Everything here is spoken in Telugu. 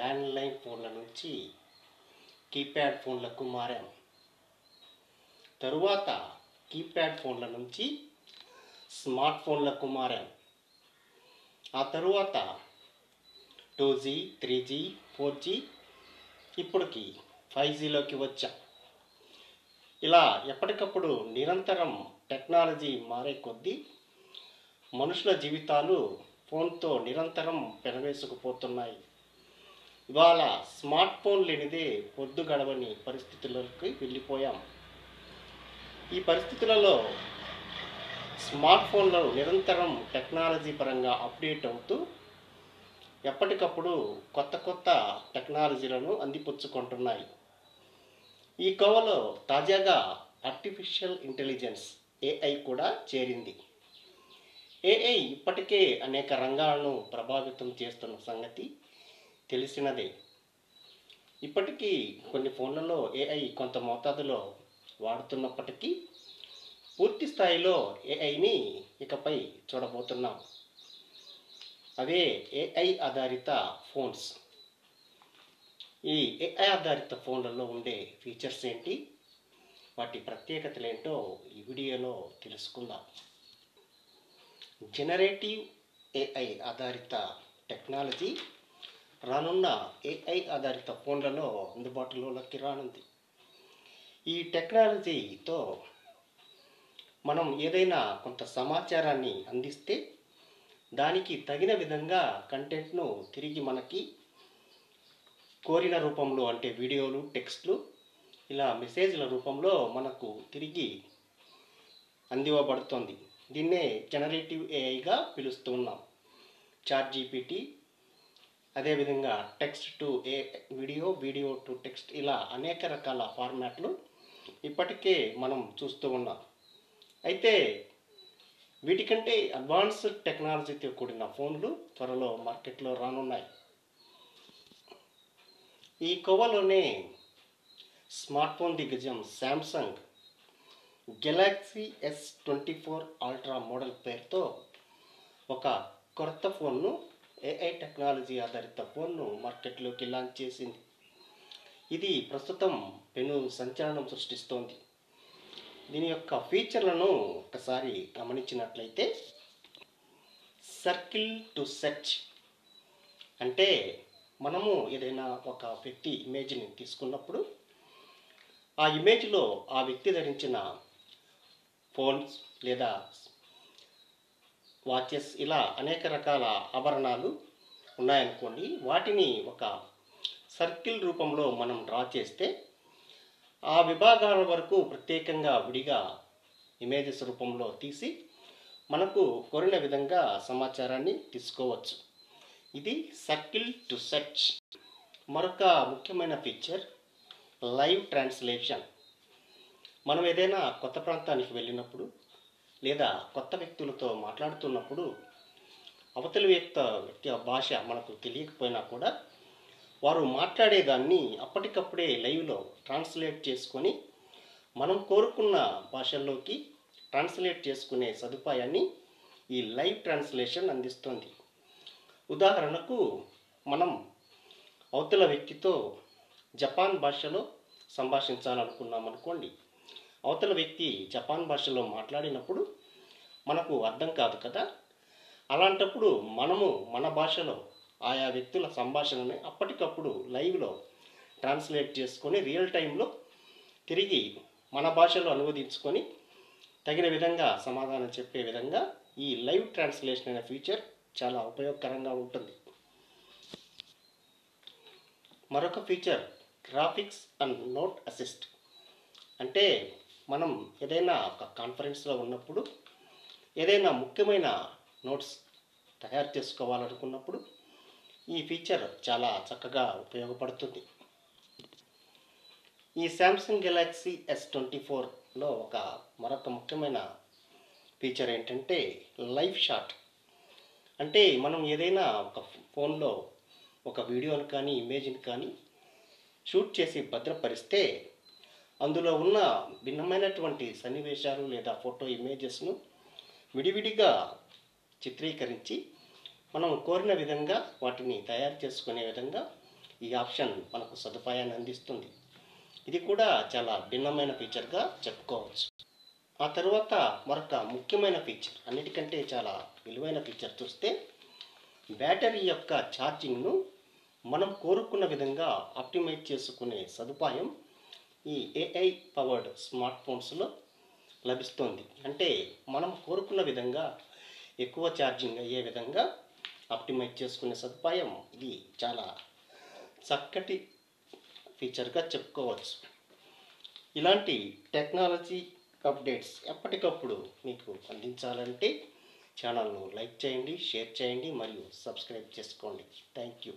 ల్యాండ్లైన్ ఫోన్ల నుంచి కీప్యాడ్ ఫోన్లకు మారాం. తరువాత కీప్యాడ్ ఫోన్ల నుంచి స్మార్ట్ ఫోన్లకు మారాం. ఆ తరువాత 2G, 3G, 4G, ఇప్పటికి 5Gలోకి వచ్చాం. ఇలా ఎప్పటికప్పుడు నిరంతరం టెక్నాలజీ మారే కొద్దీ మనుషుల జీవితాలు ఫోన్తో నిరంతరం పెనవేసుకుపోతున్నాయి. ఇవాళ స్మార్ట్ ఫోన్ లేనిదే పొద్దు గడవని పరిస్థితుల్లోకి వెళ్ళిపోయాం. ఈ పరిస్థితులలో స్మార్ట్ ఫోన్లు నిరంతరం టెక్నాలజీ పరంగా అప్డేట్ అవుతూ ఎప్పటికప్పుడు కొత్త టెక్నాలజీలను అందిపుచ్చుకుంటున్నాయి. ఈ కోవలో తాజాగా ఆర్టిఫిషియల్ ఇంటెలిజెన్స్ AI కూడా చేరింది. AI ఇప్పటికే అనేక రంగాలను ప్రభావితం చేస్తున్న సంగతి తెలిసినదే. ఇప్పటికీ కొన్ని ఫోన్లలో AI కొంత మోతాదులో వాడుతున్నప్పటికీ పూర్తి స్థాయిలో AIని ఇకపై చూడబోతున్నాం. అవే AI ఆధారిత ఫోన్స్. ఈ AI ఆధారిత ఫోన్లలో ఉండే ఫీచర్స్ ఏంటి, వాటి ప్రత్యేకతలు ఏంటో ఈ వీడియోలో తెలుసుకుందాం. జనరేటివ్ AI ఆధారిత టెక్నాలజీ రానున్న AI ఆధారిత ఫోన్లలో అందుబాటులోకి రానుంది. ఈ టెక్నాలజీతో మనం ఏదైనా కొంత సమాచారాన్ని అందిస్తే దానికి తగిన విధంగా కంటెంట్ను తిరిగి మనకి కోరిన రూపంలో, అంటే వీడియోలు, టెక్స్ట్లు, ఇలా మెసేజ్ల రూపంలో మనకు తిరిగి అందివ్వబడుతుంది. దీన్నే జనరేటివ్ AIగా పిలుస్తున్నాం. ChatGPT, అదేవిధంగా text to video, video to text, ఇలా అనేక రకాల ఫార్మాట్లు ఇప్పటికే మనం చూస్తూ ఉన్నాం. అయితే వీటికంటే అడ్వాన్స్డ్ టెక్నాలజీతో కూడిన ఫోన్లు త్వరలో మార్కెట్లో రానున్నాయి. ఈ కోవలోనే స్మార్ట్ ఫోన్ దిగ్గజం Samsung Galaxy S24 ultra model పేరుతో ఒక కొత్త ఫోన్ను, AI టెక్నాలజీ ఆధారిత ఫోన్ను మార్కెట్లోకి లాంచ్ చేసింది. ఇది ప్రస్తుతం పెను సంచలనం సృష్టిస్తోంది. దీని యొక్క ఫీచర్లను ఒకసారి గమనించినట్లయితే, సర్కిల్ టు సెర్చ్ అంటే మనము ఏదైనా ఒక వ్యక్తి ఇమేజ్ని తీసుకున్నప్పుడు ఆ ఇమేజ్లో ఆ వ్యక్తి ధరించిన ఫోన్స్ లేదా వాచెస్, ఇలా అనేక రకాల ఆభరణాలు ఉన్నాయనుకోండి, వాటిని ఒక సర్కిల్ రూపంలో మనం డ్రా చేస్తే ఆ విభాగాల వరకు ప్రత్యేకంగా విడిగా ఇమేజెస్ రూపంలో తీసి మనకు కోరిన విధంగా సమాచారాన్ని తీసుకోవచ్చు. ఇది సర్కిల్ టు సెర్చ్. మరొక ముఖ్యమైన ఫీచర్ లైవ్ ట్రాన్స్లేషన్. మనం ఏదైనా కొత్త ప్రాంతానికి వెళ్ళినప్పుడు లేదా కొత్త వ్యక్తులతో మాట్లాడుతున్నప్పుడు అవతలి వ్యక్తి భాష మనకు తెలియకపోయినా కూడా వారు మాట్లాడేదాన్ని అప్పటికప్పుడే లైవ్లో ట్రాన్స్లేట్ చేసుకొని మనం కోరుకున్న భాషల్లోకి ట్రాన్స్లేట్ చేసుకునే సదుపాయాన్ని ఈ లైవ్ ట్రాన్స్లేషన్ అందిస్తుంది. ఉదాహరణకు, మనం అవతల వ్యక్తితో జపాన్ భాషలో సంభాషించాలనుకున్నాం అనుకోండి. అవతల వ్యక్తి జపాన్ భాషలో మాట్లాడినప్పుడు మనకు అర్థం కాదు కదా. అలాంటప్పుడు మనము మన భాషలో ఆయా వ్యక్తుల సంభాషణని అప్పటికప్పుడు లైవ్లో ట్రాన్స్లేట్ చేసుకొని రియల్ టైంలో తిరిగి మన భాషలో అనువదించుకొని తగిన విధంగా సమాధానం చెప్పే విధంగా ఈ లైవ్ ట్రాన్స్లేషన్ అనే ఫీచర్ చాలా ఉపయోగకరంగా ఉంటుంది. మరొక feature graphics and note assist. అంటే మనం ఏదైనా ఒక కాన్ఫరెన్స్లో ఉన్నప్పుడు ఏదైనా ముఖ్యమైన నోట్స్ తయారు చేసుకోవాలనుకున్నప్పుడు ఈ ఫీచర్ చాలా చక్కగా ఉపయోగపడుతుంది. ఈ శాంసంగ్ గెలాక్సీ S24లో మరొక ముఖ్యమైన ఫీచర్ ఏంటంటే లైవ్ షాట్. అంటే మనం ఏదైనా ఒక ఫోన్లో ఒక వీడియోని కానీ ఇమేజ్ని కానీ షూట్ చేసి భద్రపరిస్తే అందులో ఉన్న భిన్నమైనటువంటి సన్నివేశాలు లేదా ఫోటో ఇమేజెస్ను విడివిడిగా చిత్రీకరించి మనం కోరిన విధంగా వాటిని తయారు చేసుకునే విధంగా ఈ ఆప్షన్ మనకు సదుపాయాన్ని అందిస్తుంది. ఇది కూడా చాలా భిన్నమైన ఫీచర్గా చెప్పుకోవచ్చు. ఆ తర్వాత మరొక ముఖ్యమైన ఫీచర్, అన్నిటికంటే చాలా విలువైన ఫీచర్ చూస్తే, బ్యాటరీ యొక్క ఛార్జింగ్ను మనం కోరుకున్న విధంగా ఆప్టిమైజ్ చేసుకునే సదుపాయం ఈ ఏఐ పవర్డ్ స్మార్ట్ ఫోన్స్లో లభిస్తుంది. అంటే మనం కోరుకున్న విధంగా ఎక్కువ ఛార్జింగ్ అయ్యే విధంగా ఆప్టిమైజ్ చేసుకునే సదుపాయం ఇది చాలా చక్కటి ఫీచర్గా చెప్పుకోవచ్చు. ఇలాంటి టెక్నాలజీ అప్డేట్స్ ఎప్పటికప్పుడు మీకు అందించాలంటే ఛానల్ను లైక్ చేయండి, షేర్ చేయండి మరియు సబ్స్క్రైబ్ చేసుకోండి. Thank you.